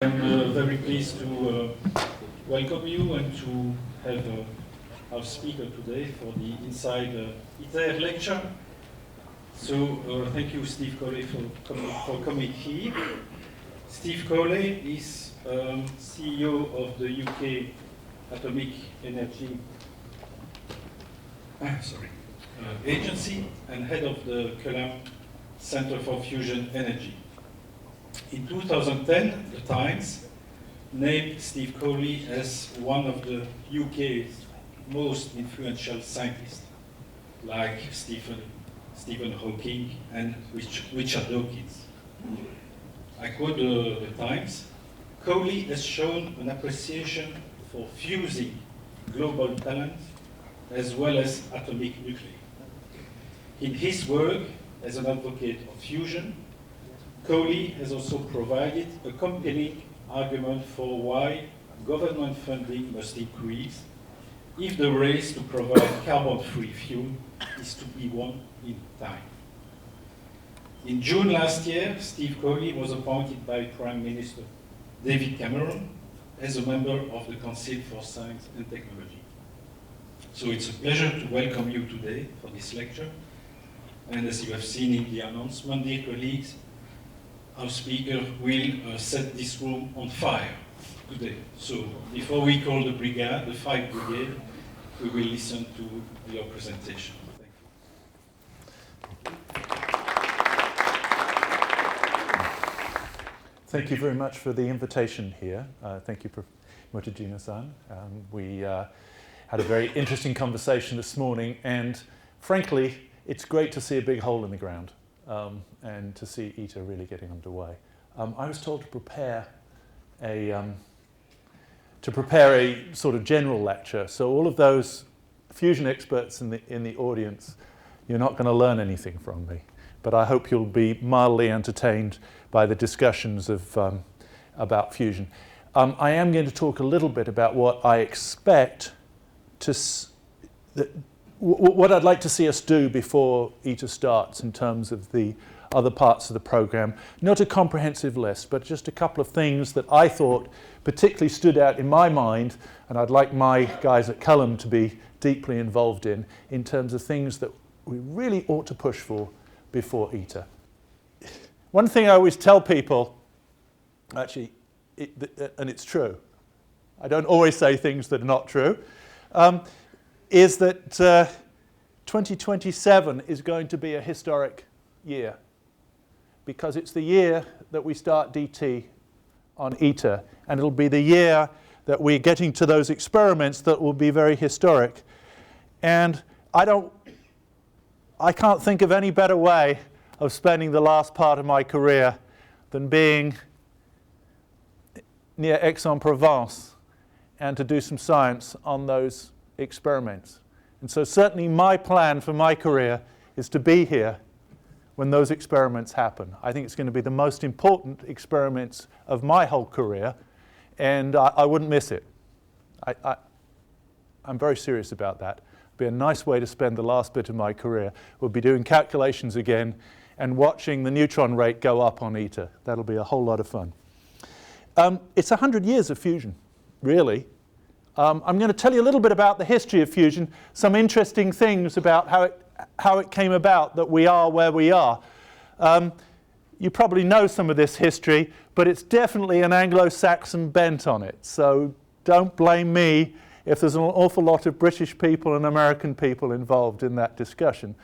I'm very pleased to welcome you and to have our speaker today for the Inside ITER lecture. So thank you, Steve Cowley, for coming here. Steve Cowley is CEO of the UK Atomic Energy Agency and head of the Cowley Centre for Fusion Energy. In 2010, The Times named Steve Cowley as one of the UK's most influential scientists, like Stephen Hawking and Richard Dawkins. I quote the Times, "Cowley has shown an appreciation for fusing global talent as well as atomic nuclei. In his work as an advocate of fusion, Cowley has also provided a compelling argument for why government funding must increase if the race to provide carbon-free fuel is to be won in time." In June last year, Steve Cowley was appointed by Prime Minister David Cameron as a member of the Council for Science and Technology. So it's a pleasure to welcome you today for this lecture. And as you have seen in the announcement, dear colleagues, our speaker will set this room on fire today. So before we call the brigade, the fire brigade, we will listen to your presentation. Thank you. Thank you very much for the invitation here. Thank you, Mutijima-san. We had a very interesting conversation this morning, and frankly, it's great to see a big hole in the ground. And to see ITER really getting underway. I was told to prepare a sort of general lecture. So all of those fusion experts in the audience, you're not going to learn anything from me. But I hope you'll be mildly entertained by the discussions about fusion. I am going to talk a little bit about what I expect what I'd like to see us do before ITER starts in terms of the other parts of the program. Not a comprehensive list, but just a couple of things that I thought particularly stood out in my mind, and I'd like my guys at Cowley to be deeply involved in terms of things that we really ought to push for before ITER. One thing I always tell people, actually, and it's true, I don't always say things that are not true, is that 2027 is going to be a historic year because it's the year that we start DT on ITER, and it'll be the year that we're getting to those experiments that will be very historic. And I can't think of any better way of spending the last part of my career than being near Aix-en-Provence and to do some science on those experiments. And so certainly my plan for my career is to be here when those experiments happen. I think it's going to be the most important experiments of my whole career, and I wouldn't miss it. I'm very serious about that. It'll be a nice way to spend the last bit of my career. We'll be doing calculations again and watching the neutron rate go up on ITER. That'll be a whole lot of fun. It's 100 years of fusion, really. I'm going to tell you a little bit about the history of fusion, some interesting things about how it came about that we are where we are. You probably know some of this history, but it's definitely an Anglo-Saxon bent on it. So don't blame me if there's an awful lot of British people and American people involved in that discussion.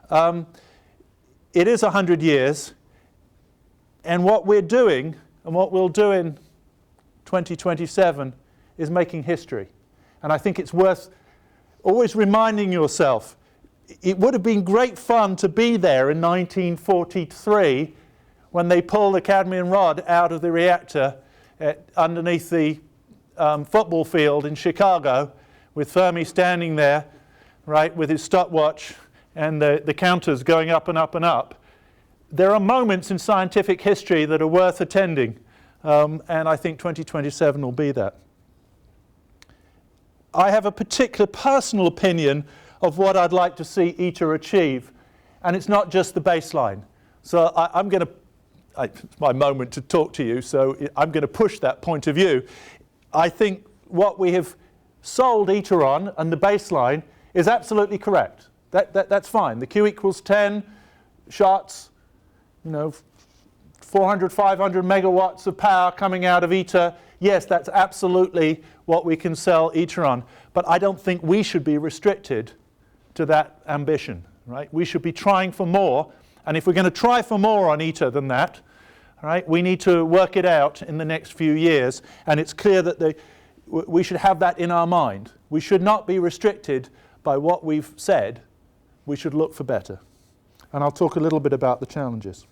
It is 100 years, and what we're doing, and what we'll do in 2027, is making history. And I think it's worth always reminding yourself, it would have been great fun to be there in 1943 when they pulled the cadmium rod out of the reactor underneath the football field in Chicago, with Fermi standing there, right, with his stopwatch and the counters going up and up and up. There are moments in scientific history that are worth attending, and I think 2027 will be that. I have a particular personal opinion of what I'd like to see ITER achieve, and it's not just the baseline. So I'm going to it's my moment to talk to you, so I'm going to push that point of view. I think what we have sold ITER on and the baseline is absolutely correct. That's fine. The Q equals 10 shots, 400, 500 megawatts of power coming out of ITER. Yes, that's absolutely what we can sell ITER on. But I don't think we should be restricted to that ambition, right? We should be trying for more. And if we're going to try for more on ITER than that, right, we need to work it out in the next few years. And it's clear that we should have that in our mind. We should not be restricted by what we've said. We should look for better. And I'll talk a little bit about the challenges.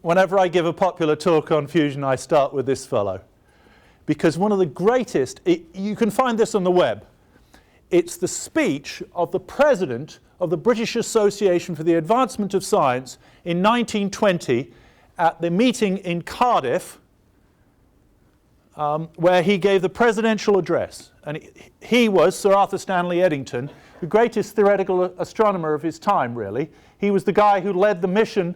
Whenever I give a popular talk on fusion, I start with this fellow. Because one of the greatest, you can find this on the web, it's the speech of the president of the British Association for the Advancement of Science in 1920 at the meeting in Cardiff, where he gave the presidential address. And he was Sir Arthur Stanley Eddington, the greatest theoretical astronomer of his time, really. He was the guy who led the mission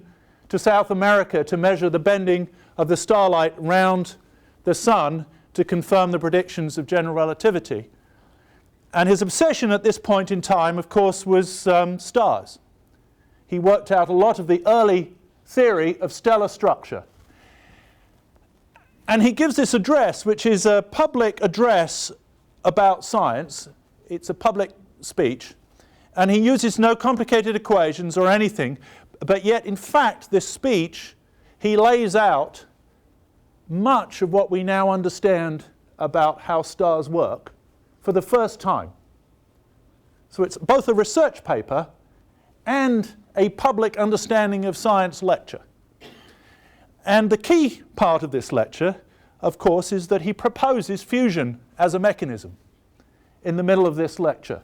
to South America to measure the bending of the starlight round the sun to confirm the predictions of general relativity. And his obsession at this point in time, of course, was stars. He worked out a lot of the early theory of stellar structure. And he gives this address, which is a public address about science. It's a public speech. And he uses no complicated equations or anything. But yet, in fact, this speech, he lays out much of what we now understand about how stars work for the first time. So it's both a research paper and a public understanding of science lecture. And the key part of this lecture, of course, is that he proposes fusion as a mechanism in the middle of this lecture.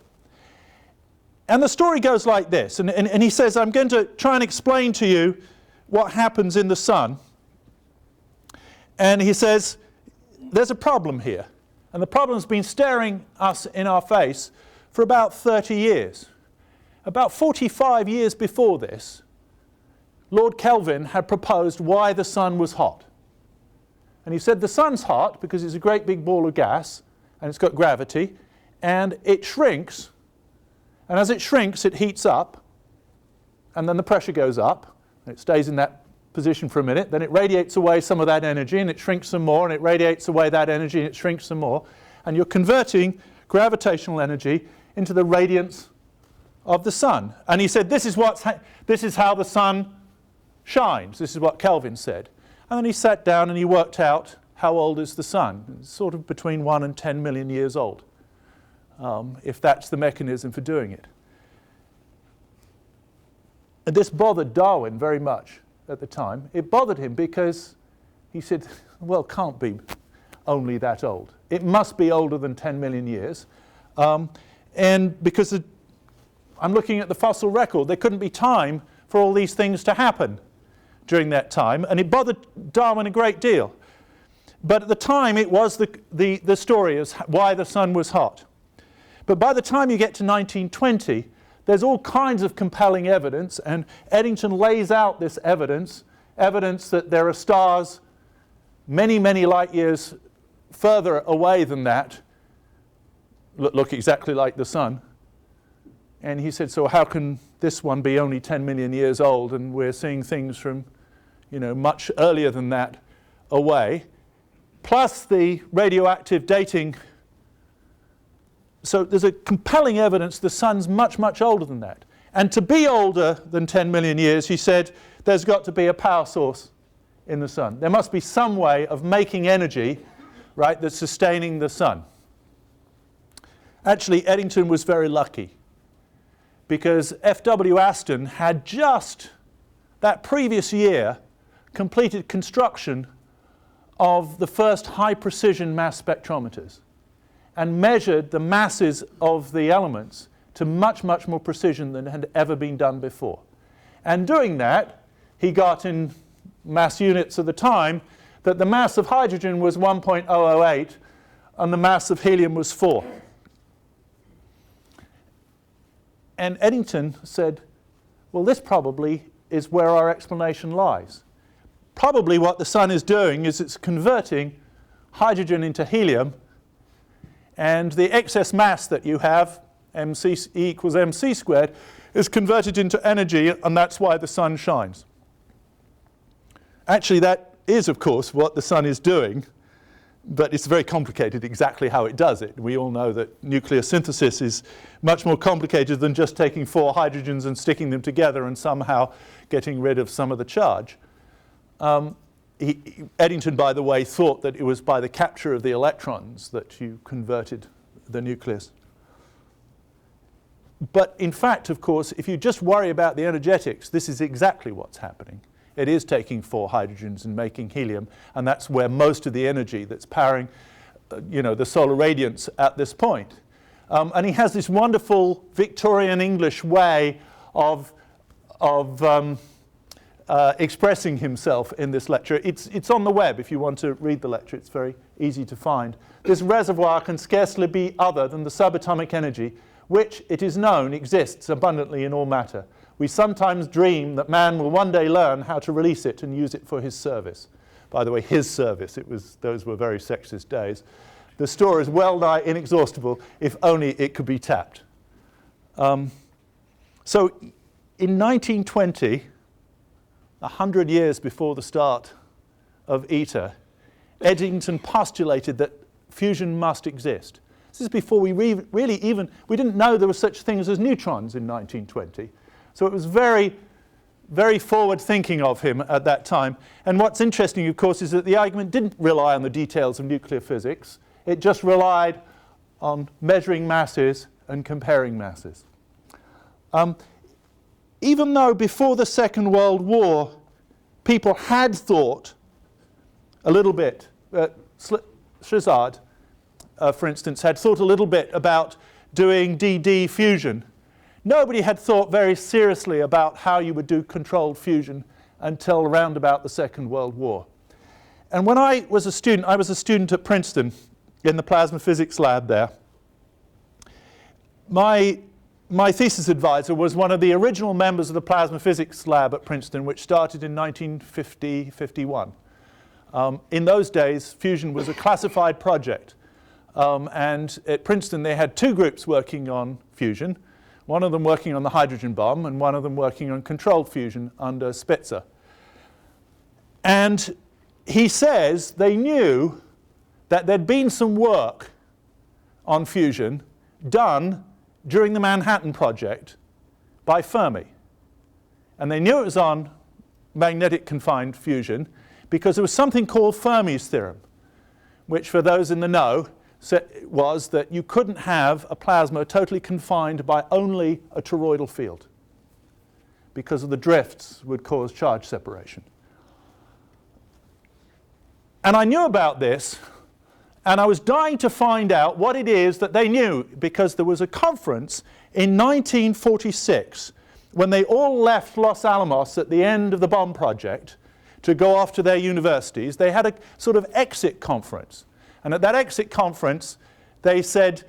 And the story goes like this, and he says, I'm going to try and explain to you what happens in the sun. And he says, there's a problem here. And the problem's been staring us in our face for about 30 years. About 45 years before this, Lord Kelvin had proposed why the sun was hot. And he said the sun's hot because it's a great big ball of gas, and it's got gravity, and it shrinks. And as it shrinks, it heats up, and then the pressure goes up, and it stays in that position for a minute. Then it radiates away some of that energy, and it shrinks some more, and it radiates away that energy, and it shrinks some more. And you're converting gravitational energy into the radiance of the sun. And he said, this is how the sun shines. This is what Kelvin said. And then he sat down and he worked out how old is the sun. It's sort of between 1 and 10 million years old. If that's the mechanism for doing it. And this bothered Darwin very much at the time. It bothered him because he said, well, it can't be only that old. It must be older than 10 million years. And because I'm looking at the fossil record, there couldn't be time for all these things to happen during that time. And it bothered Darwin a great deal. But at the time, it was the story as why the sun was hot. But by the time you get to 1920, there's all kinds of compelling evidence, and Eddington lays out this evidence that there are stars many, many light years further away than that, look exactly like the sun. And he said, so how can this one be only 10 million years old, and we're seeing things from, much earlier than that away, plus the radioactive dating. So there's a compelling evidence the sun's much, much older than that. And to be older than 10 million years, he said, there's got to be a power source in the sun. There must be some way of making energy, right, that's sustaining the sun. Actually, Eddington was very lucky because F.W. Aston had just that previous year completed construction of the first high-precision mass spectrometers and measured the masses of the elements to much, much more precision than had ever been done before. And doing that, he got in mass units at the time that the mass of hydrogen was 1.008 and the mass of helium was 4. And Eddington said, well, this probably is where our explanation lies. Probably what the sun is doing is it's converting hydrogen into helium, and the excess mass that you have, E equals mc squared, is converted into energy, and that's why the sun shines. Actually, that is, of course, what the sun is doing, but it's very complicated exactly how it does it. We all know that nuclear synthesis is much more complicated than just taking 4 hydrogens and sticking them together and somehow getting rid of some of the charge. Eddington, by the way, thought that it was by the capture of the electrons that you converted the nucleus. But in fact, of course, if you just worry about the energetics, this is exactly what's happening. It is taking 4 hydrogens and making helium, and that's where most of the energy that's powering the solar radiance at this point. And he has this wonderful Victorian English way of expressing himself in this lecture. It's on the web if you want to read the lecture. It's very easy to find. This reservoir can scarcely be other than the subatomic energy, which, it is known, exists abundantly in all matter. We sometimes dream that man will one day learn how to release it and use it for his service. By the way, his service, those were very sexist days. The store is well nigh inexhaustible if only it could be tapped. So in 1920, 100 years before the start of ITER, Eddington postulated that fusion must exist. This is before we we didn't know there were such things as neutrons in 1920. So it was very, very forward thinking of him at that time. And what's interesting, of course, is that the argument didn't rely on the details of nuclear physics. It just relied on measuring masses and comparing masses. Even though before the Second World War, people had thought a little bit, Shizard, for instance, had thought a little bit about doing DD fusion. Nobody had thought very seriously about how you would do controlled fusion until around about the Second World War. And when I was a student at Princeton in the plasma physics lab there. My thesis advisor was one of the original members of the plasma physics lab at Princeton, which started in 1950-51. In those days, fusion was a classified project. And at Princeton, they had 2 groups working on fusion, one of them working on the hydrogen bomb and one of them working on controlled fusion under Spitzer. And he says they knew that there'd been some work on fusion done during the Manhattan Project by Fermi. And they knew it was on magnetic confined fusion because there was something called Fermi's theorem, which for those in the know was that you couldn't have a plasma totally confined by only a toroidal field because of the drifts would cause charge separation. And I knew about this, and I was dying to find out what it is that they knew, because there was a conference in 1946 when they all left Los Alamos at the end of the bomb project to go off to their universities. They had a sort of exit conference. And at that exit conference, they said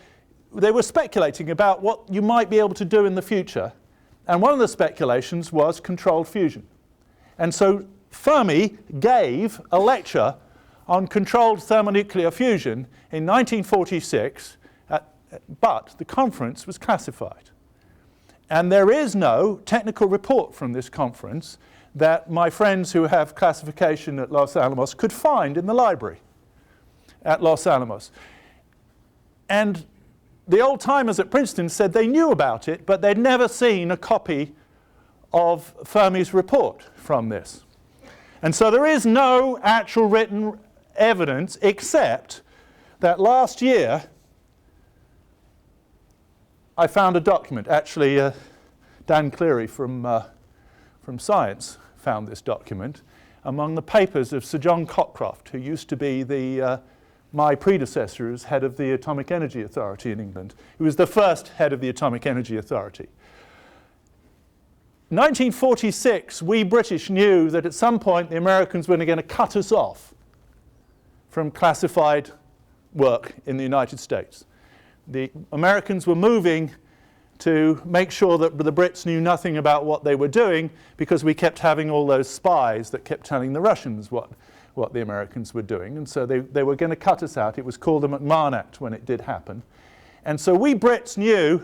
they were speculating about what you might be able to do in the future. And one of the speculations was controlled fusion. And so Fermi gave a lecture on controlled thermonuclear fusion in 1946, but the conference was classified. And there is no technical report from this conference that my friends who have classification at Los Alamos could find in the library at Los Alamos. And the old-timers at Princeton said they knew about it, but they'd never seen a copy of Fermi's report from this. And so there is no actual written evidence, except that last year I found a document. Actually, Dan Cleary from Science found this document among the papers of Sir John Cockcroft, who used to be my predecessor as head of the Atomic Energy Authority in England. He was the first head of the Atomic Energy Authority. 1946, we British knew that at some point the Americans were going to cut us off from classified work in the United States. The Americans were moving to make sure that the Brits knew nothing about what they were doing, because we kept having all those spies that kept telling the Russians what the Americans were doing. And so they were going to cut us out. It was called the McMahon Act when it did happen. And so we Brits knew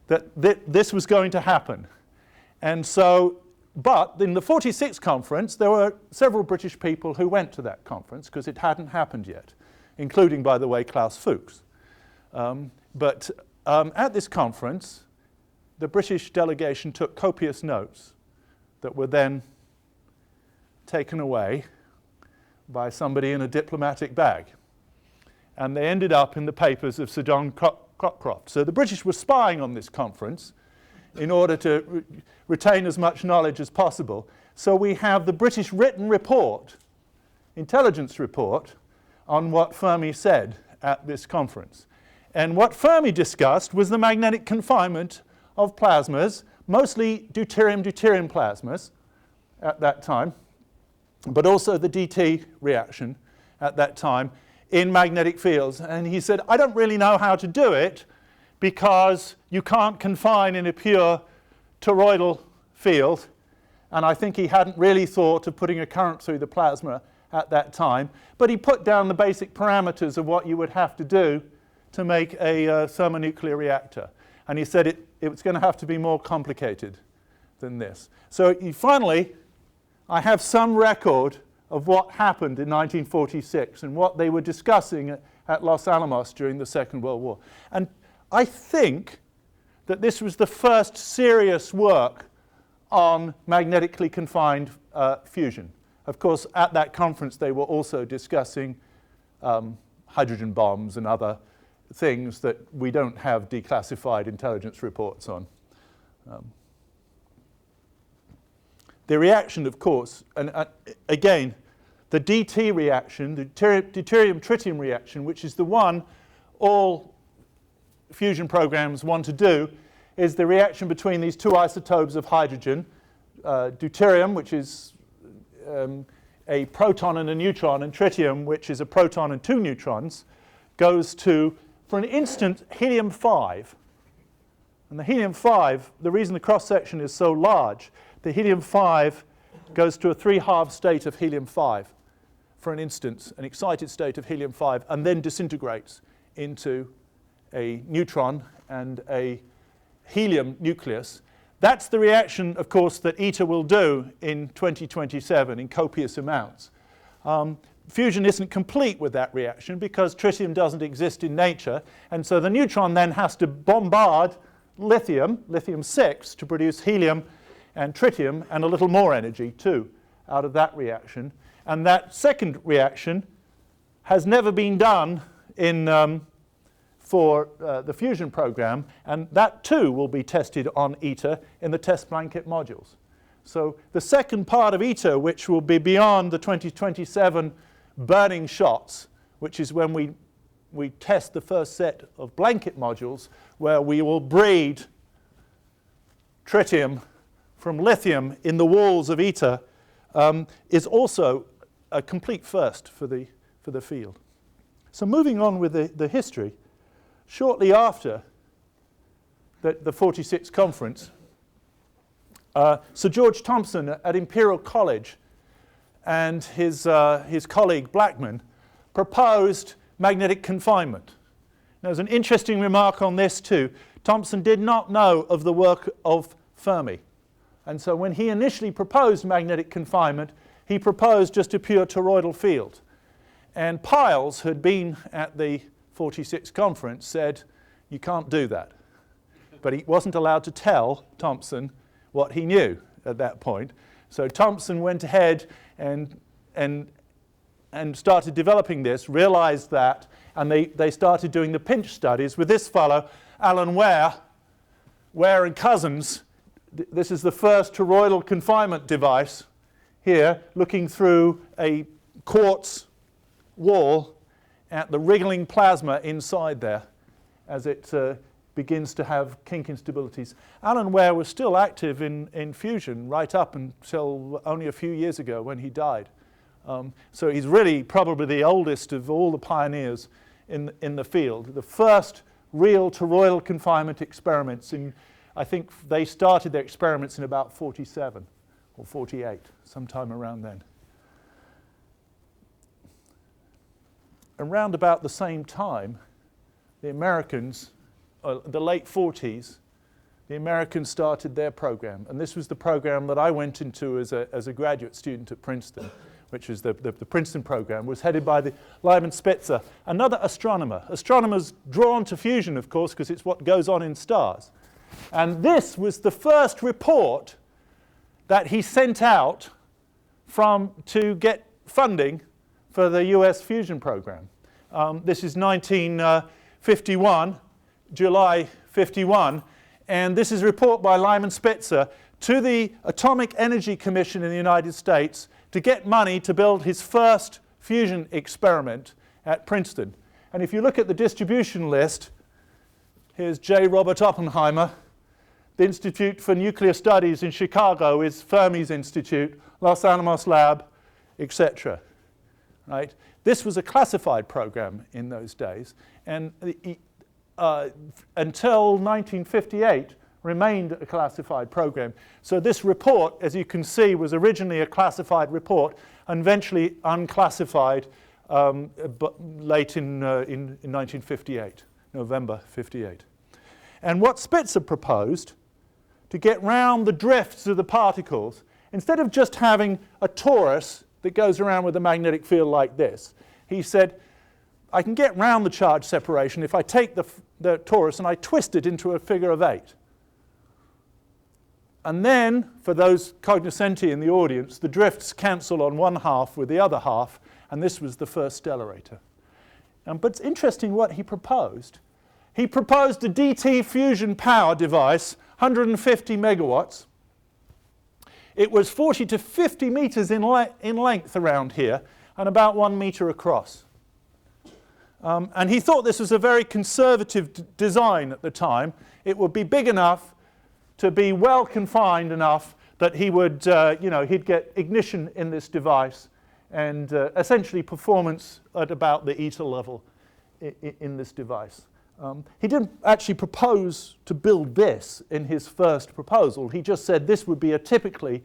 that this was going to happen. And so, but in the 46 conference, there were several British people who went to that conference because it hadn't happened yet, including, by the way, Klaus Fuchs. But at this conference, the British delegation took copious notes that were then taken away by somebody in a diplomatic bag. And they ended up in the papers of Sir John Cockcroft. So the British were spying on this conference in order to retain as much knowledge as possible. So we have the British written report, intelligence report, on what Fermi said at this conference. And what Fermi discussed was the magnetic confinement of plasmas, mostly deuterium plasmas at that time, but also the DT reaction at that time in magnetic fields. And he said, I don't really know how to do it because you can't confine in a pure toroidal field. And I think he hadn't really thought of putting a current through the plasma at that time. But he put down the basic parameters of what you would have to do to make a thermonuclear reactor. And he said it was going to have to be more complicated than this. So finally, I have some record of what happened in 1946 and what they were discussing at Los Alamos during the Second World War. And I think that this was the first serious work on magnetically confined fusion. Of course, at that conference, they were also discussing hydrogen bombs and other things that we don't have declassified intelligence reports on. The reaction, of course, and again, the DT reaction, the deuterium-tritium reaction, which is the one all fusion programs want to do, is the reaction between these two isotopes of hydrogen, deuterium, which is a proton and a neutron, and tritium, which is a proton and two neutrons, goes to, for an instant, helium-5. And the helium-5, the reason the cross-section is so large, the helium-5 goes to a 3/2 state of helium-5 for an instant, an excited state of helium-5, and then disintegrates into a neutron and a helium nucleus. That's the reaction, of course, that ITER will do in 2027 in copious amounts. Fusion isn't complete with that reaction because tritium doesn't exist in nature, and so the neutron then has to bombard lithium-6, to produce helium and tritium and a little more energy too out of that reaction. And that second reaction has never been done for the fusion program, and that too will be tested on ITER in the test blanket modules. So the second part of ITER, which will be beyond the 2027 burning shots, which is when we test the first set of blanket modules, where we will breed tritium from lithium in the walls of ITER, is also a complete first for the field. So moving on with the history, shortly after the 46 conference, Sir George Thomson at Imperial College and his colleague Blackman proposed magnetic confinement. Now, there's an interesting remark on this too. Thomson did not know of the work of Fermi. And so when he initially proposed magnetic confinement, he proposed just a pure toroidal field. And Piles, who had been at the 46 conference, said, you can't do that. But he wasn't allowed to tell Thomson what he knew at that point. So Thomson went ahead and started developing this, realized that, and they started doing the pinch studies with this fellow, Alan Ware and Cousins. This is the first toroidal confinement device here, looking through a quartz wall at the wriggling plasma inside there as it begins to have kink instabilities. Alan Ware was still active in fusion right up until only a few years ago when he died. So he's really probably the oldest of all the pioneers in the field. The first real toroidal confinement experiments. I think they started their experiments in about 47 or 48, sometime around then. Around about the same time, the Americans, the late 40s, the Americans started their program. And this was the program that I went into as a graduate student at Princeton, which is the Princeton program, was headed by the Lyman Spitzer, another astronomer. Astronomers drawn to fusion, of course, because it's what goes on in stars. And this was the first report that he sent out to get funding for the US fusion program. This is 1951, July 51, and this is a report by Lyman Spitzer to the Atomic Energy Commission in the United States to get money to build his first fusion experiment at Princeton. And if you look at the distribution list, here's J. Robert Oppenheimer. The Institute for Nuclear Studies in Chicago is Fermi's Institute, Los Alamos Lab, etc. Right? This was a classified program in those days, and until 1958 remained a classified program. So this report, as you can see, was originally a classified report and eventually unclassified but late in 1958, November 58. And what Spitzer proposed to get round the drifts of the particles, instead of just having a torus that goes around with a magnetic field like this, he said, I can get round the charge separation if I take the torus and I twist it into a figure of 8. And then, for those cognoscenti in the audience, the drifts cancel on one half with the other half, and this was the first stellarator. But it's interesting what he proposed. He proposed a DT fusion power device, 150 megawatts. It was 40 to 50 meters in length around here, and about 1 meter across. And he thought this was a very conservative design at the time. It would be big enough to be well confined enough that he would, he'd get ignition in this device and essentially performance at about the ITER level in this device. He didn't actually propose to build this in his first proposal. He just said this would be typically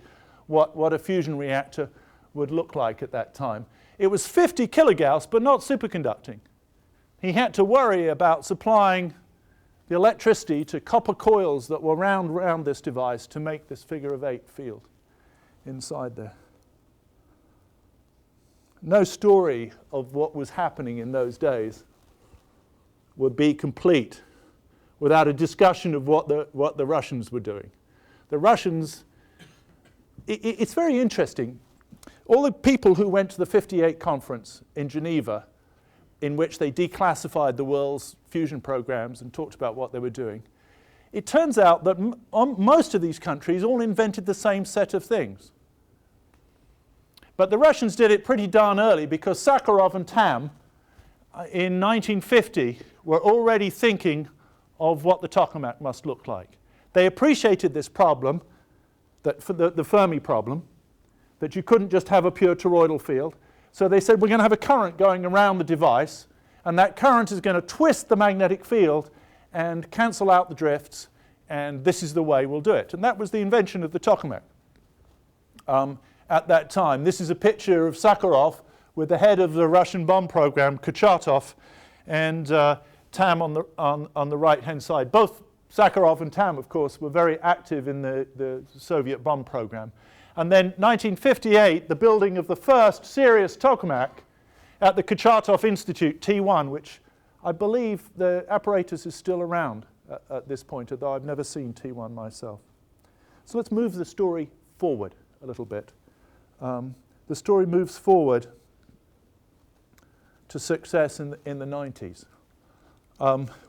what a fusion reactor would look like at that time. It was 50 kilogauss, but not superconducting. He had to worry about supplying the electricity to copper coils that were wound around this device to make this figure of 8 field inside there. No story of what was happening in those days would be complete without a discussion of what the Russians were doing. The Russians, it's very interesting. All the people who went to the 58 conference in Geneva, in which they declassified the world's fusion programs and talked about what they were doing, it turns out that most of these countries all invented the same set of things. But the Russians did it pretty darn early because Sakharov and Tam in 1950 were already thinking of what the tokamak must look like. They appreciated this problem, the Fermi problem, that you couldn't just have a pure toroidal field. So they said, we're going to have a current going around the device, and that current is going to twist the magnetic field and cancel out the drifts, and this is the way we'll do it. And that was the invention of the tokamak at that time. This is a picture of Sakharov with the head of the Russian bomb program, Kurchatov, and Tam on the right-hand side. Both Sakharov and Tam, of course, were very active in the Soviet bomb program. And then 1958, the building of the first serious tokamak at the Kurchatov Institute, T1, which I believe the apparatus is still around at this point, although I've never seen T1 myself. So let's move the story forward a little bit. The story moves forward to success in the 90s.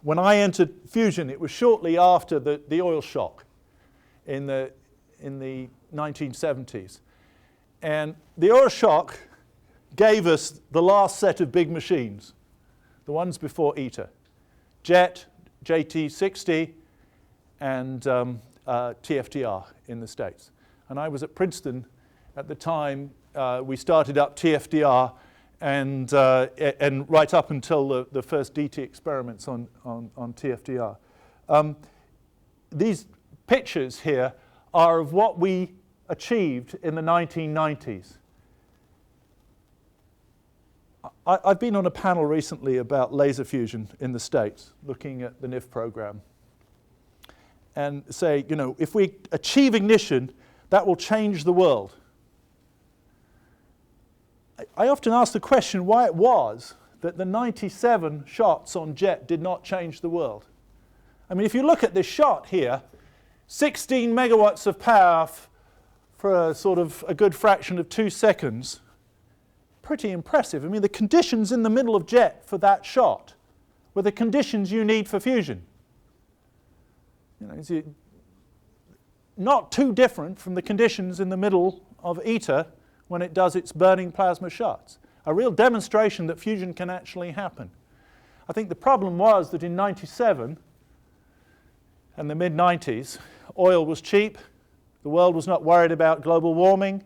When I entered fusion, it was shortly after the oil shock in the 1970s. And the oil shock gave us the last set of big machines, the ones before ITER. JET, JT60, and TFTR in the States. And I was at Princeton at the time. We started up TFTR, and right up until the first DT experiments on TFDR. These pictures here are of what we achieved in the 1990s. I've been on a panel recently about laser fusion in the States, looking at the NIF program, and say, you know, if we achieve ignition, that will change the world. I often ask the question why it was that the 97 shots on JET did not change the world. I mean, if you look at this shot here, 16 megawatts of power for a sort of a good fraction of 2 seconds, pretty impressive. I mean, the conditions in the middle of JET for that shot were the conditions you need for fusion. You know, not too different from the conditions in the middle of ITER when it does its burning plasma shots. A real demonstration that fusion can actually happen. I think the problem was that in 97 and the mid-90s, oil was cheap, the world was not worried about global warming.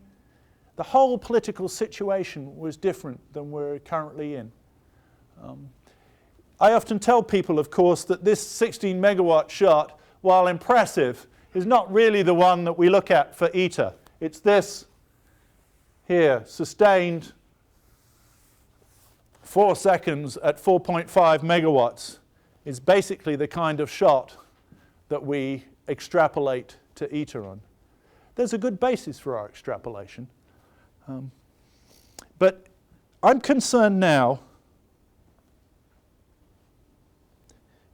The whole political situation was different than we're currently in. I often tell people, of course, that this 16 megawatt shot, while impressive, is not really the one that we look at for ITER. It's this here, sustained 4 seconds at 4.5 megawatts, is basically the kind of shot that we extrapolate to ITER on. There's a good basis for our extrapolation. But I'm concerned now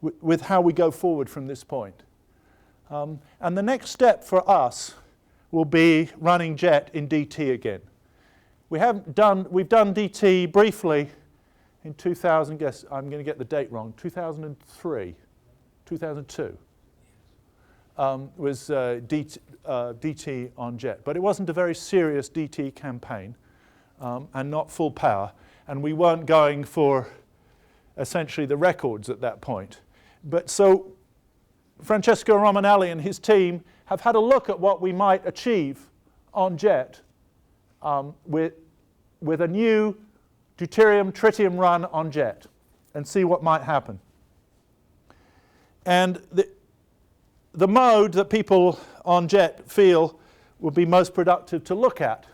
with how we go forward from this point. And the next step for us will be running JET in DT again. We've done DT briefly in 2000, guess I'm going to get the date wrong, 2003, 2002. Was DT on JET. But it wasn't a very serious DT campaign and not full power. And we weren't going for essentially the records at that point. But so Francesco Romanelli and his team have had a look at what we might achieve on JET with a new deuterium tritium run on JET and see what might happen. And the mode that people on JET feel would be most productive to look at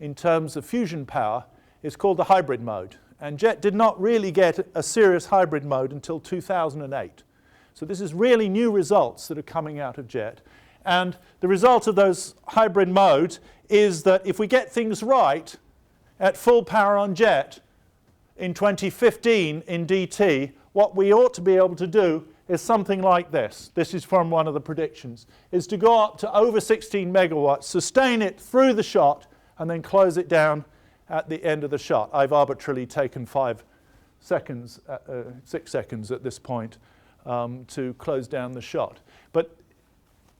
in terms of fusion power is called the hybrid mode. And JET did not really get a serious hybrid mode until 2008. So this is really new results that are coming out of JET. And the result of those hybrid modes is that if we get things right at full power on JET in 2015 in DT, what we ought to be able to do is something like this. This is from one of the predictions, is to go up to over 16 megawatts, sustain it through the shot, and then close it down at the end of the shot. I've arbitrarily taken 5 seconds, 6 seconds at this point to close down the shot. But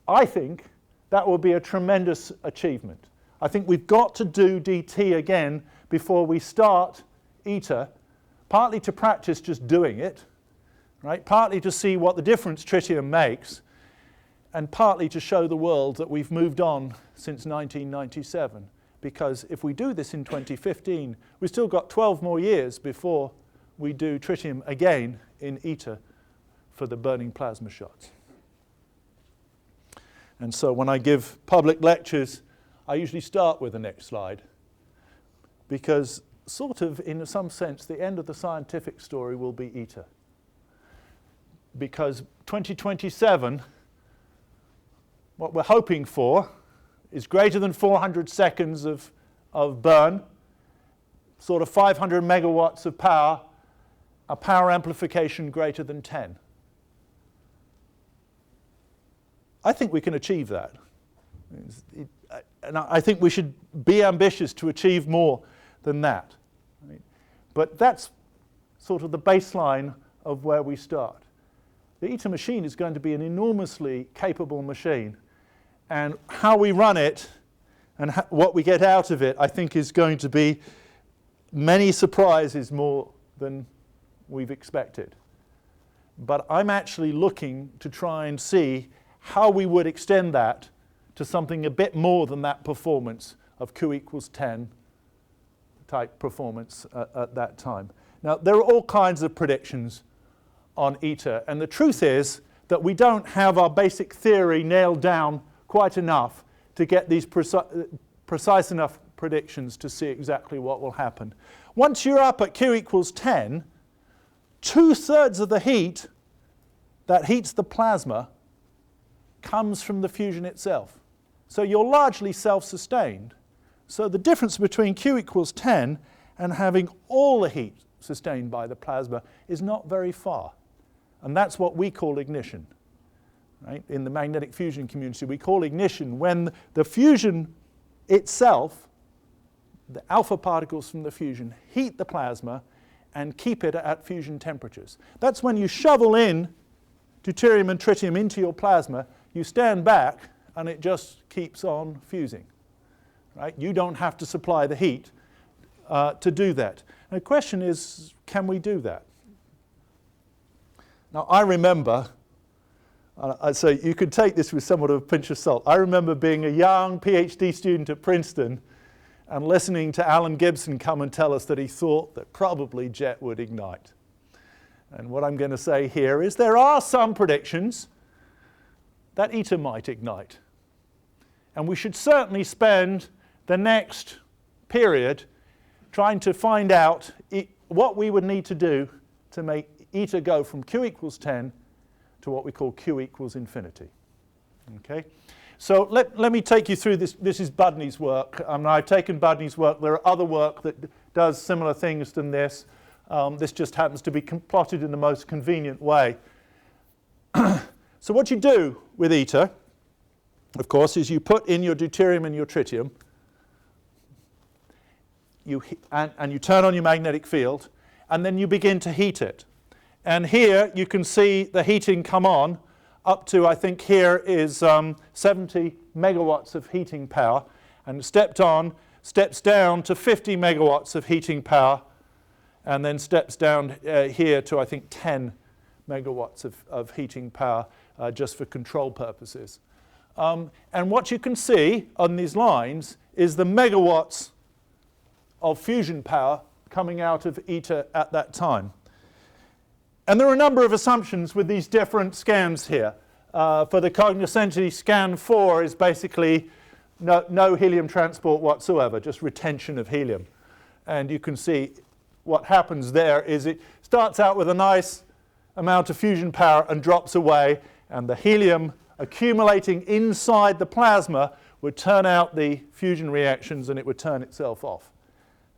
I think that will be a tremendous achievement. I think we've got to do DT again before we start ITER, partly to practice just doing it, right? Partly to see what the difference tritium makes, and partly to show the world that we've moved on since 1997. Because if we do this in 2015, we've still got 12 more years before we do tritium again in ITER for the burning plasma shots. And so when I give public lectures, I usually start with the next slide, because sort of in some sense the end of the scientific story will be ITER. Because 2027, what we're hoping for is greater than 400 seconds of burn, sort of 500 megawatts of power, a power amplification greater than 10. I think we can achieve that. And I think we should be ambitious to achieve more than that. Right? But that's sort of the baseline of where we start. The ITER machine is going to be an enormously capable machine. And how we run it and what we get out of it, I think, is going to be many surprises more than we've expected. But I'm actually looking to try and see how we would extend that to something a bit more than that performance of Q equals 10 type performance at that time. Now, there are all kinds of predictions on ITER, and the truth is that we don't have our basic theory nailed down quite enough to get these precise enough predictions to see exactly what will happen. Once you're up at Q equals 10, 2/3 of the heat that heats the plasma comes from the fusion itself. So you're largely self-sustained. So the difference between Q equals 10 and having all the heat sustained by the plasma is not very far. And that's what we call ignition. Right? In the magnetic fusion community, we call ignition when the fusion itself, the alpha particles from the fusion, heat the plasma and keep it at fusion temperatures. That's when you shovel in deuterium and tritium into your plasma, you stand back and it just keeps on fusing. Right? You don't have to supply the heat to do that. And the question is, can we do that? Now, I remember, so you could take this with somewhat of a pinch of salt. I remember being a young PhD student at Princeton and listening to Alan Gibson come and tell us that he thought that probably jet would ignite. And what I'm going to say here is there are some predictions that ITER might ignite. And we should certainly spend the next period trying to find out what we would need to do to make ITER go from Q equals 10 to what we call Q equals infinity. Okay? So let me take you through this. This is Budney's work. I've taken Budney's work. There are other work that does similar things than this. This just happens to be plotted in the most convenient way. So what you do with ITER, of course, is you put in your deuterium and your tritium, and you turn on your magnetic field, and then you begin to heat it. And here you can see the heating come on up to, I think here is 70 megawatts of heating power, and steps down to 50 megawatts of heating power, and then steps down here to, I think, 10 megawatts of heating power just for control purposes. And what you can see on these lines is the megawatts of fusion power coming out of ITER at that time. And there are a number of assumptions with these different scans here. For the cognoscenti, scan 4 is basically no helium transport whatsoever, just retention of helium. And you can see what happens there is it starts out with a nice amount of fusion power and drops away, and the helium accumulating inside the plasma would turn out the fusion reactions and it would turn itself off.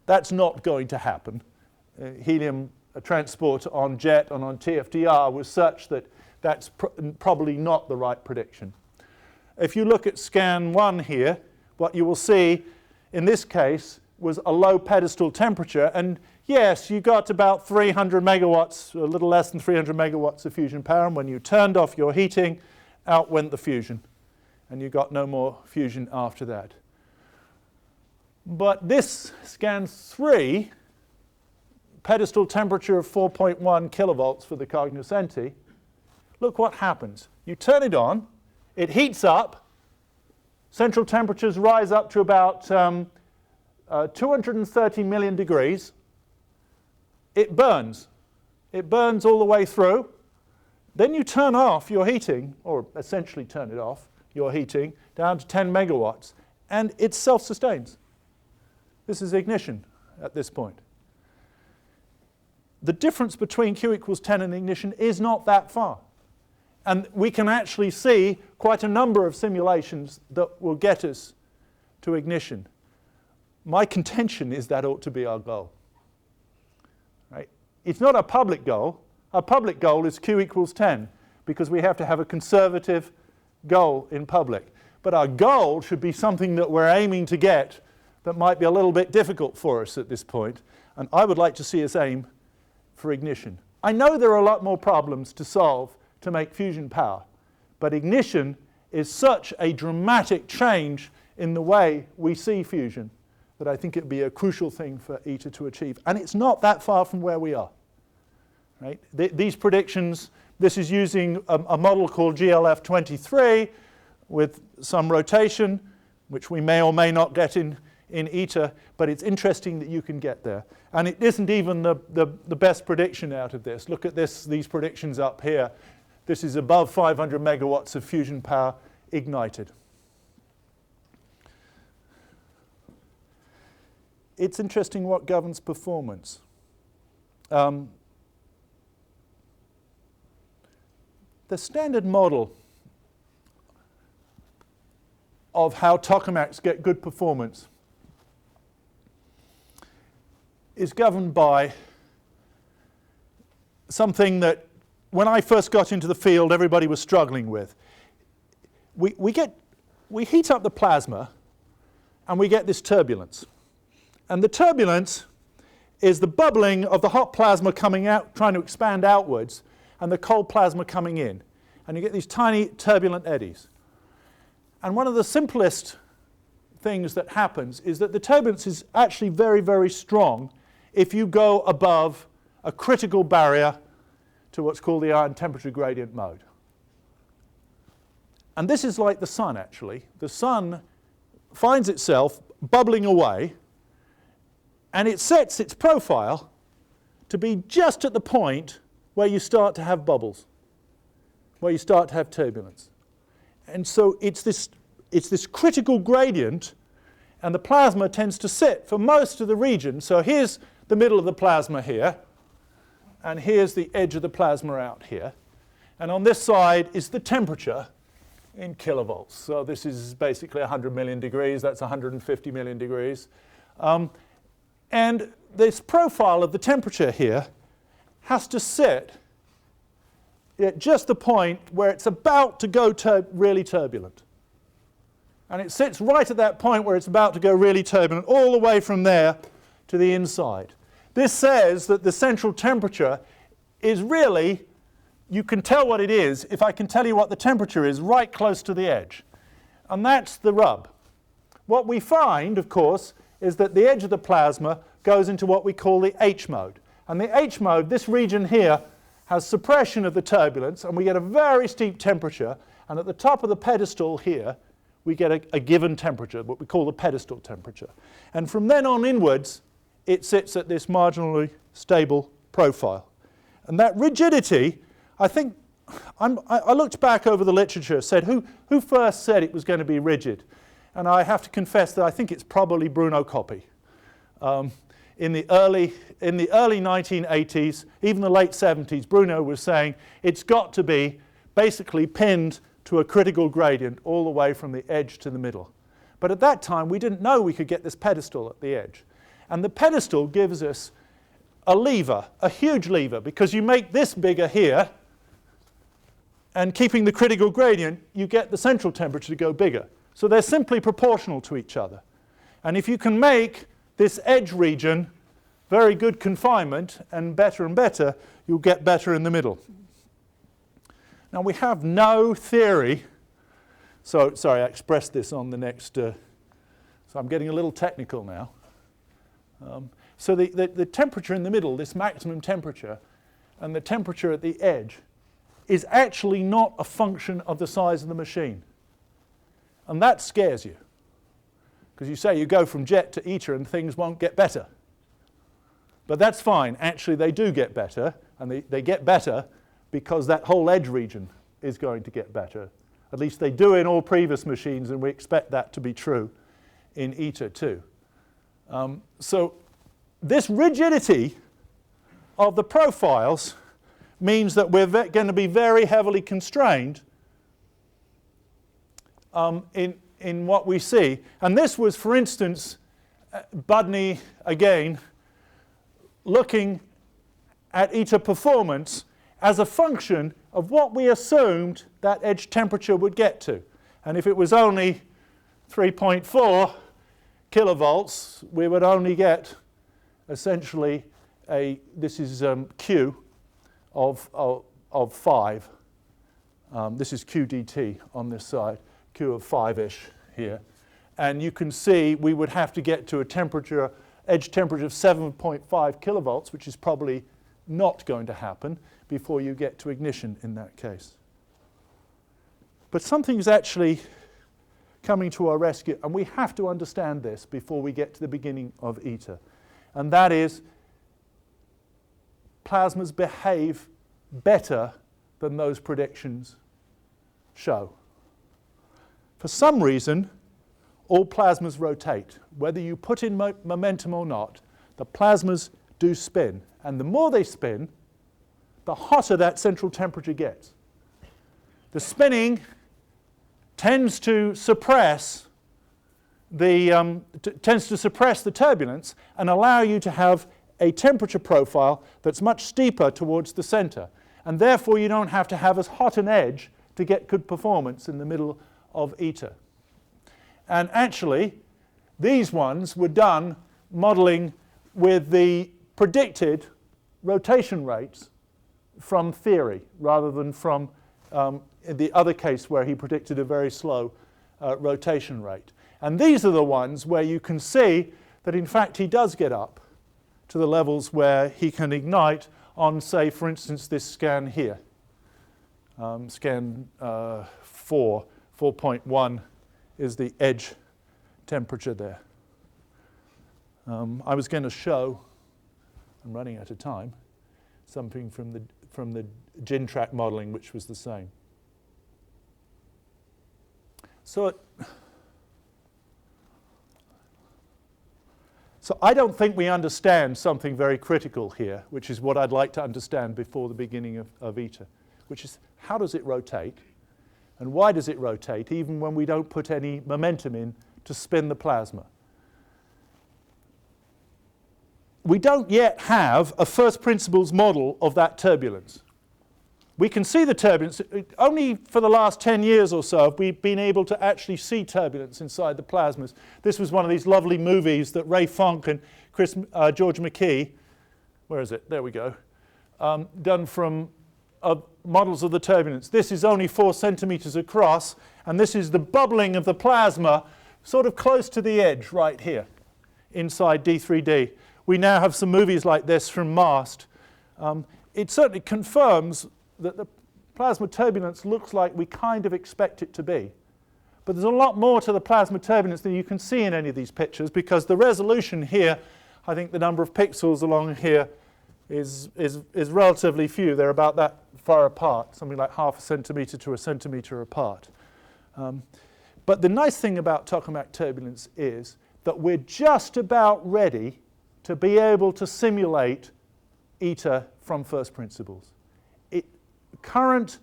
That's not going to happen. Helium transport on jet and on TFDR was such that that's probably not the right prediction. If you look at scan 1 here, what you will see in this case was a low pedestal temperature, and yes, you got about 300 megawatts, a little less than 300 megawatts of fusion power, and when you turned off your heating, out went the fusion, and you got no more fusion after that. But this scan 3, pedestal temperature of 4.1 kilovolts for the cognoscenti, look what happens. You turn it on, it heats up, central temperatures rise up to about 230 million degrees. It burns. It burns all the way through. Then you turn off your heating, or essentially turn it off, your heating, down to 10 megawatts, and it self-sustains. This is ignition at this point. The difference between Q equals 10 and ignition is not that far. And we can actually see quite a number of simulations that will get us to ignition. My contention is that ought to be our goal. Right? It's not a public goal. Our public goal is Q equals 10 because we have to have a conservative goal in public. But our goal should be something that we're aiming to get that might be a little bit difficult for us at this point. And I would like to see us aim for ignition. I know there are a lot more problems to solve to make fusion power, but ignition is such a dramatic change in the way we see fusion that I think it would be a crucial thing for ITER to achieve. And it's not that far from where we are. Right? These predictions, this is using a model called GLF23 with some rotation, which we may or may not get in ITER, but it's interesting that you can get there. And it isn't even the best prediction out of this. Look at these predictions up here. This is above 500 megawatts of fusion power ignited. It's interesting what governs performance. The standard model of how tokamaks get good performance is governed by something that when I first got into the field everybody was struggling with. We heat up the plasma and we get this turbulence. And the turbulence is the bubbling of the hot plasma coming out, trying to expand outwards, and the cold plasma coming in. And you get these tiny turbulent eddies. And one of the simplest things that happens is that the turbulence is actually very, very strong if you go above a critical barrier to what's called the ion temperature gradient mode. And this is like the sun, actually. The sun finds itself bubbling away, and it sets its profile to be just at the point where you start to have bubbles, where you start to have turbulence. And so it's this critical gradient, and the plasma tends to sit for most of the region. So here's the middle of the plasma here, and here's the edge of the plasma out here. And on this side is the temperature in kilovolts. So this is basically 100 million degrees. That's 150 million degrees. And this profile of the temperature here has to sit at just the point where it's about to go really turbulent. And it sits right at that point where it's about to go really turbulent, all the way from there to the inside. This says that the central temperature is really, you can tell what it is if I can tell you what the temperature is right close to the edge. And that's the rub. What we find, of course, is that the edge of the plasma goes into what we call the H mode. And the H mode, this region here, has suppression of the turbulence, and we get a very steep temperature. And at the top of the pedestal here, we get a given temperature, what we call the pedestal temperature. And from then on inwards, it sits at this marginally stable profile. And that rigidity, I think, I looked back over the literature, said who first said it was going to be rigid? And I have to confess that I think it's probably Bruno Coppi. In the early 1980s, even the late 70s, Bruno was saying it's got to be basically pinned to a critical gradient all the way from the edge to the middle. But at that time, we didn't know we could get this pedestal at the edge. And the pedestal gives us a lever, a huge lever, because you make this bigger here, and keeping the critical gradient, you get the central temperature to go bigger. So they're simply proportional to each other. And if you can make this edge region very good confinement and better, you'll get better in the middle. Now we have no theory, so sorry, I expressed this on the next, so I'm getting a little technical now. So the temperature in the middle, this maximum temperature, and the temperature at the edge is actually not a function of the size of the machine. And that scares you. Because you say you go from jet to ITER and things won't get better. But that's fine. Actually, they do get better. And they get better because that whole edge region is going to get better. At least they do in all previous machines, and we expect that to be true in ITER too. So this rigidity of the profiles means that we're going to be very heavily constrained in what we see. And this was, for instance, Budney, again, looking at ITER performance as a function of what we assumed that edge temperature would get to. And if it was only 3.4 kilovolts, we would only get essentially this is Q of 5. This is QDT on this side, Q of 5-ish here. And you can see we would have to get to a temperature, edge temperature of 7.5 kilovolts, which is probably not going to happen before you get to ignition in that case. But something's actually coming to our rescue, and we have to understand this before we get to the beginning of ITER. And that is, plasmas behave better than those predictions show. For some reason, all plasmas rotate. Whether you put in momentum or not, the plasmas do spin. And the more they spin, the hotter that central temperature gets. The spinning tends to suppress the turbulence and allow you to have a temperature profile that's much steeper towards the center. And therefore you don't have to have as hot an edge to get good performance in the middle of ITER. And actually, these ones were done modeling with the predicted rotation rates from theory rather than from the other case where he predicted a very slow rotation rate. And these are the ones where you can see that in fact he does get up to the levels where he can ignite on, say, for instance, this scan here. Scan 4.1 is the edge temperature there. I was going to show, I'm running out of time, something from the GIN-track modeling which was the same. So I don't think we understand something very critical here, which is what I'd like to understand before the beginning of ITER, which is how does it rotate and why does it rotate even when we don't put any momentum in to spin the plasma. We don't yet have a first principles model of that turbulence. We can see the turbulence. Only for the last 10 years or so have we been able to actually see turbulence inside the plasmas. This was one of these lovely movies that Ray Fonk and George McKee, where is it? There we go, done from models of the turbulence. This is only 4 centimeters across, and this is the bubbling of the plasma sort of close to the edge right here inside D3D. We now have some movies like this from MAST. It certainly confirms that the plasma turbulence looks like we kind of expect it to be. But there's a lot more to the plasma turbulence than you can see in any of these pictures, because the resolution here, I think the number of pixels along here is relatively few. They're about that far apart, something like half a centimeter to a centimeter apart. But the nice thing about tokamak turbulence is that we're just about ready to be able to simulate ITER from first principles. Current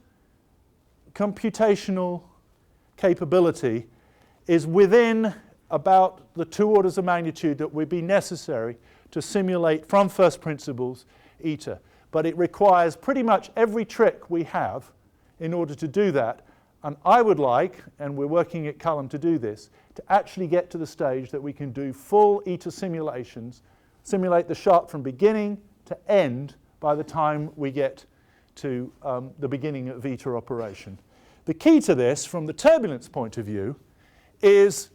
computational capability is within about the 2 orders of magnitude that would be necessary to simulate from first principles ITER. But it requires pretty much every trick we have in order to do that. And I would like, and we're working at Cullum to do this, to actually get to the stage that we can do full ITER simulations, simulate the shot from beginning to end by the time we get to the beginning of ITER operation. The key to this, from the turbulence point of view, is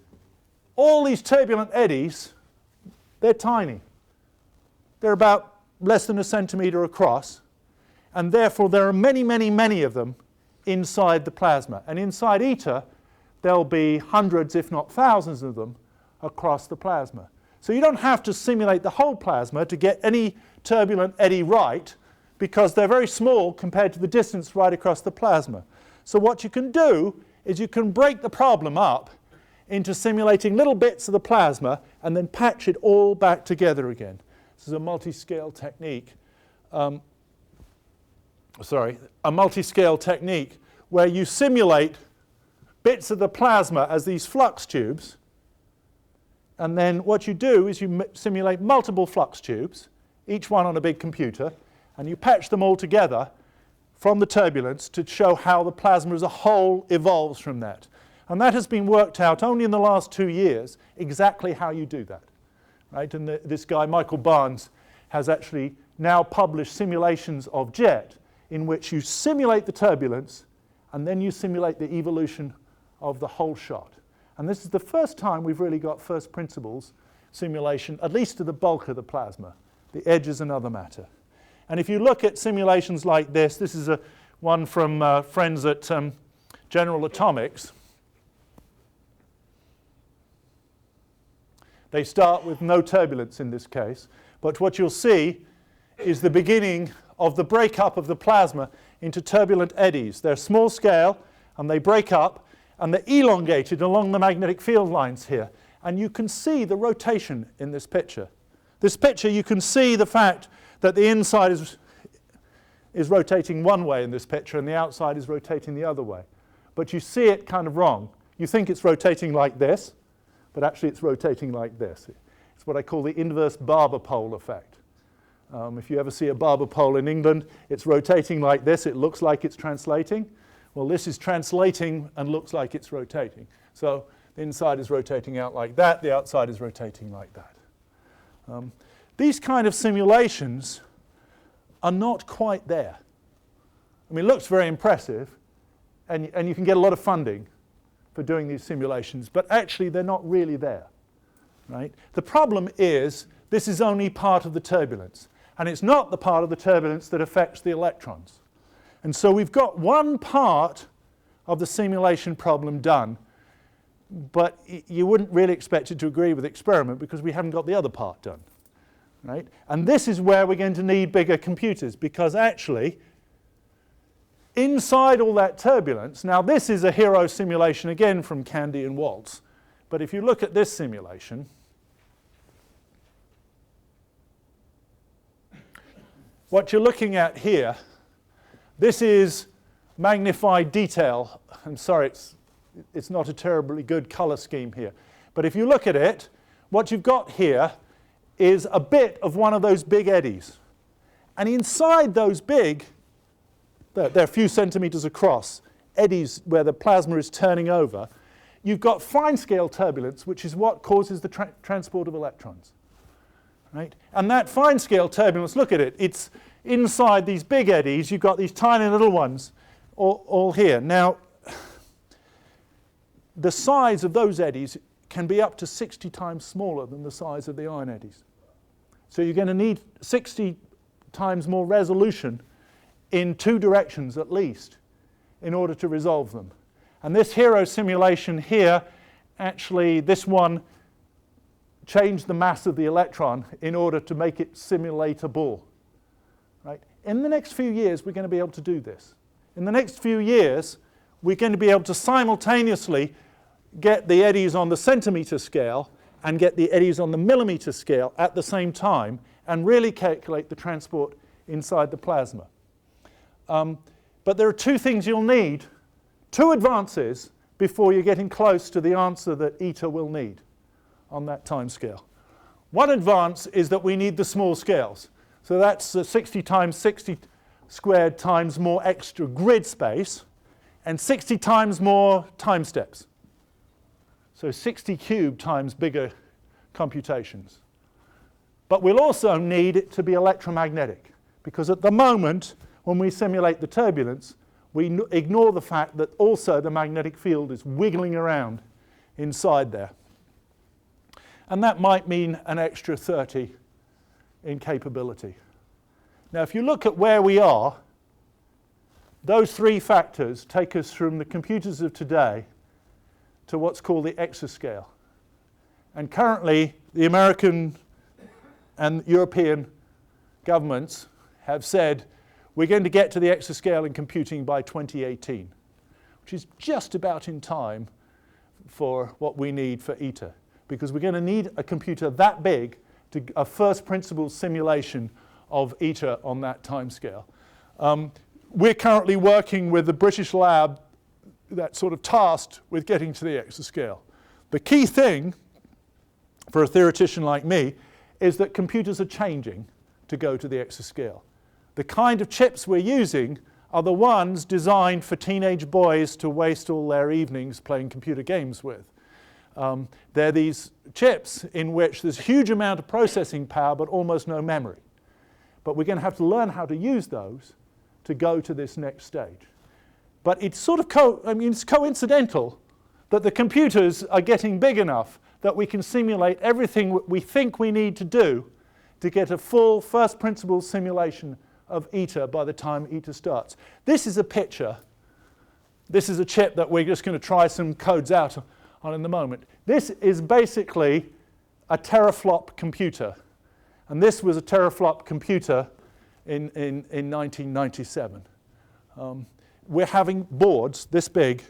all these turbulent eddies, they're tiny. They're about less than a centimeter across, and therefore there are many, many, many of them inside the plasma. And inside ITER, there'll be hundreds, if not thousands of them across the plasma. So you don't have to simulate the whole plasma to get any turbulent eddy right, because they're very small compared to the distance right across the plasma. So what you can do is you can break the problem up into simulating little bits of the plasma and then patch it all back together again. This is a multi-scale technique. A multi-scale technique where you simulate bits of the plasma as these flux tubes, and then what you do is you simulate multiple flux tubes, each one on a big computer, and you patch them all together from the turbulence to show how the plasma as a whole evolves from that. And that has been worked out only in the last 2 years, exactly how you do that. Right? And this guy, Michael Barnes, has actually now published simulations of jet in which you simulate the turbulence and then you simulate the evolution of the whole shot. And this is the first time we've really got first principles simulation, at least to the bulk of the plasma. The edge is another matter. And if you look at simulations like this is one from friends at General Atomics. They start with no turbulence in this case. But what you'll see is the beginning of the breakup of the plasma into turbulent eddies. They're small scale, and they break up, and they're elongated along the magnetic field lines here. And you can see the rotation in this picture. This picture, you can see the fact that the inside is rotating one way in this picture, and the outside is rotating the other way. But you see it kind of wrong. You think it's rotating like this, but actually it's rotating like this. It's what I call the inverse Barber pole effect. If you ever see a Barber pole in England, it's rotating like this. It looks like it's translating. Well, this is translating and looks like it's rotating. So the inside is rotating out like that. The outside is rotating like that. These kind of simulations are not quite there. I mean, it looks very impressive, and you can get a lot of funding for doing these simulations, but actually they're not really there, right? The problem is this is only part of the turbulence, and it's not the part of the turbulence that affects the electrons. And so we've got one part of the simulation problem done, but you wouldn't really expect it to agree with the experiment because we haven't got the other part done, right? And this is where we're going to need bigger computers, because actually inside all that turbulence, now this is a hero simulation again from Candy and Waltz, but if you look at this simulation, what you're looking at here, this is magnified detail. I'm sorry, it's not a terribly good color scheme here. But if you look at it, what you've got here is a bit of one of those big eddies. And inside those big, they're a few centimeters across, eddies where the plasma is turning over, you've got fine-scale turbulence, which is what causes the transport of electrons. Right? And that fine-scale turbulence, look at it, it's inside these big eddies, you've got these tiny little ones all here. Now, the size of those eddies can be up to 60 times smaller than the size of the iron eddies. So you're going to need 60 times more resolution in two directions at least in order to resolve them. And this hero simulation here, actually this one changed the mass of the electron in order to make it simulatable. Right? In the next few years, we're going to be able to do this. In the next few years, we're going to be able to simultaneously get the eddies on the centimeter scale and get the eddies on the millimeter scale at the same time and really calculate the transport inside the plasma. But there are two things you'll need, two advances, before you're getting close to the answer that ITER will need on that time scale. One advance is that we need the small scales. So that's 60 times 60 squared times more extra grid space and 60 times more time steps. So 60 cubed times bigger computations. But we'll also need it to be electromagnetic, because at the moment, when we simulate the turbulence, we ignore the fact that also the magnetic field is wiggling around inside there. And that might mean an extra 30 in capability. Now, if you look at where we are, those three factors take us from the computers of today to what's called the exascale. And currently, the American and European governments have said we're going to get to the exascale in computing by 2018, which is just about in time for what we need for ITER, because we're going to need a computer that big to a first principles simulation of ITER on that timescale. We're currently working with the British lab that's sort of tasked with getting to the exascale. The key thing for a theoretician like me is that computers are changing to go to the exascale. The kind of chips we're using are the ones designed for teenage boys to waste all their evenings playing computer games with. They're these chips in which there's a huge amount of processing power but almost no memory. But we're going to have to learn how to use those to go to this next stage. But it's sort of it's coincidental that the computers are getting big enough that we can simulate everything we think we need to do to get a full first principles simulation of ITER by the time ITER starts. This is a picture. This is a chip that we're just going to try some codes out on in the moment. This is basically a teraflop computer. And this was a teraflop computer in 1997. We're having boards this big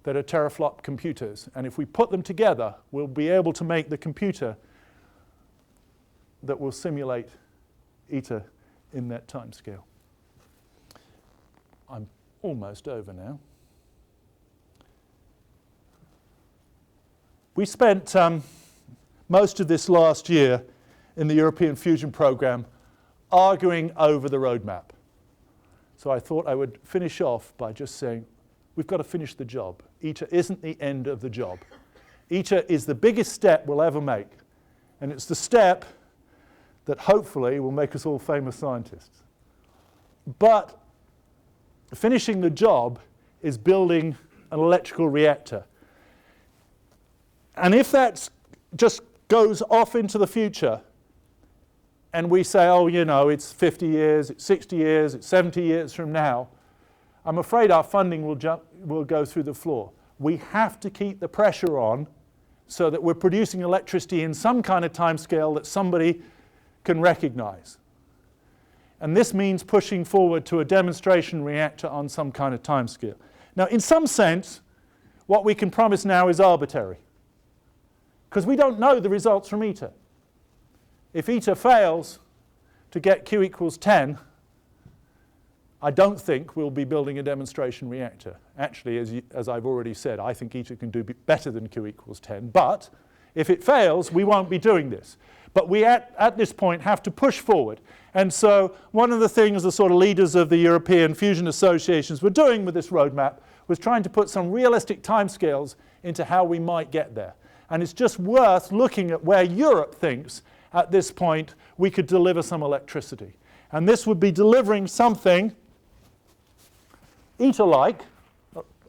that are teraflop computers. And if we put them together, we'll be able to make the computer that will simulate ITER in that time scale. I'm almost over now. We spent most of this last year in the European Fusion Programme arguing over the roadmap. So I thought I would finish off by just saying, we've got to finish the job. ITER isn't the end of the job. ITER is the biggest step we'll ever make. And it's the step that hopefully will make us all famous scientists. But finishing the job is building an electrical reactor. And if that just goes off into the future, and we say, oh, you know, it's 50 years, it's 60 years, it's 70 years from now, I'm afraid our funding will go through the floor. We have to keep the pressure on so that we're producing electricity in some kind of time scale that somebody can recognize. And this means pushing forward to a demonstration reactor on some kind of time scale. Now, in some sense, what we can promise now is arbitrary, because we don't know the results from ITER. If ITER fails to get Q equals 10, I don't think we'll be building a demonstration reactor. Actually, as I've already said, I think ITER can do better than Q equals 10. But if it fails, we won't be doing this. But we, at this point, have to push forward. And so one of the things the sort of leaders of the European fusion associations were doing with this roadmap was trying to put some realistic timescales into how we might get there. And it's just worth looking at where Europe thinks at this point we could deliver some electricity. And this would be delivering something ITER-like,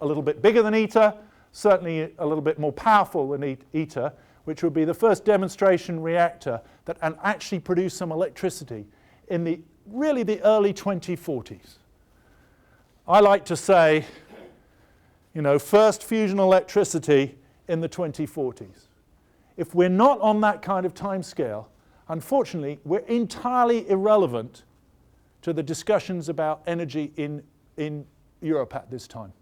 a little bit bigger than ITER, certainly a little bit more powerful than ITER, which would be the first demonstration reactor that can actually produce some electricity in really the early 2040s. I like to say, you know, first fusion electricity in the 2040s. If we're not on that kind of time scale, unfortunately, we're entirely irrelevant to the discussions about energy in Europe at this time.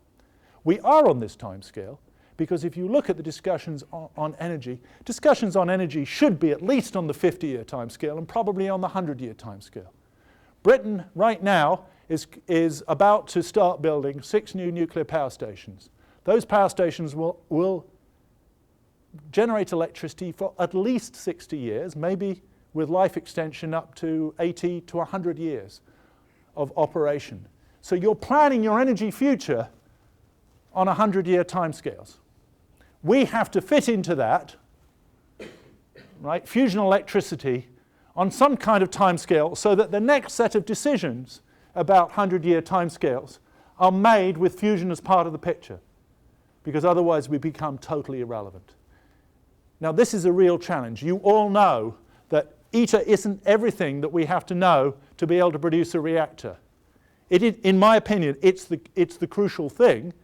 We are on this time scale because if you look at the discussions on energy, discussions on energy should be at least on the 50-year time scale and probably on the 100-year time scale. Britain right now is about to start building 6 new nuclear power stations. Those power stations will generate electricity for at least 60 years, maybe with life extension up to 80 to 100 years of operation. So you're planning your energy future on 100-year timescales. We have to fit into that, right, fusion electricity on some kind of timescale so that the next set of decisions about 100-year timescales are made with fusion as part of the picture, because otherwise we become totally irrelevant. Now, this is a real challenge. You all know that ITER isn't everything that we have to know to be able to produce a reactor. In my opinion, it's the crucial thing.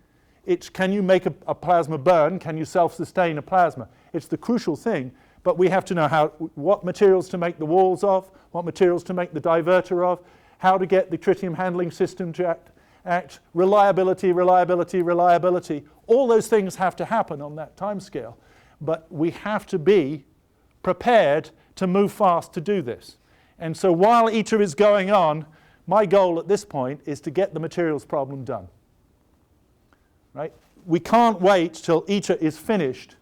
It's can you make a plasma burn? Can you self-sustain a plasma? It's the crucial thing, but we have to know what materials to make the walls of, what materials to make the diverter of, how to get the tritium handling system to act, reliability. All those things have to happen on that time scale. But we have to be prepared to move fast to do this. And so while ITER is going on, my goal at this point is to get the materials problem done. Right? We can't wait till ITER is finished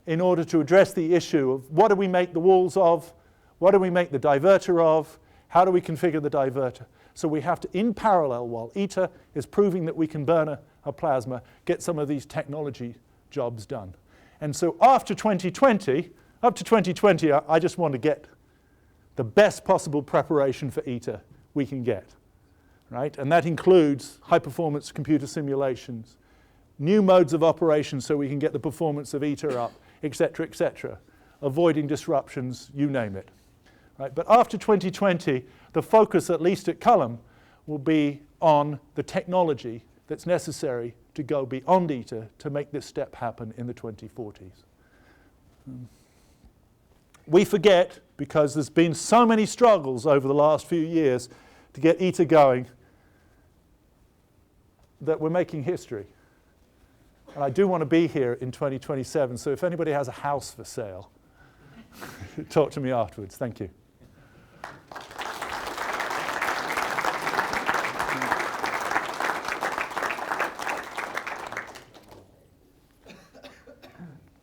in order to address the issue of what do we make the walls of, what do we make the diverter of, how do we configure the diverter. So we have to, in parallel, while ITER is proving that we can burn a plasma, get some of these technology jobs done. And so after 2020, up to 2020, I just want to get the best possible preparation for ITER we can get, right? And that includes high-performance computer simulations, new modes of operation so we can get the performance of ITER up, et cetera, avoiding disruptions, you name it. Right? But after 2020, the focus, at least at Culham, will be on the technology that's necessary to go beyond ITER to make this step happen in the 2040s. we forget, because there's been so many struggles over the last few years to get ITER going, that we're making history. And I do want to be here in 2027, so if anybody has a house for sale, talk to me afterwards. Thank you.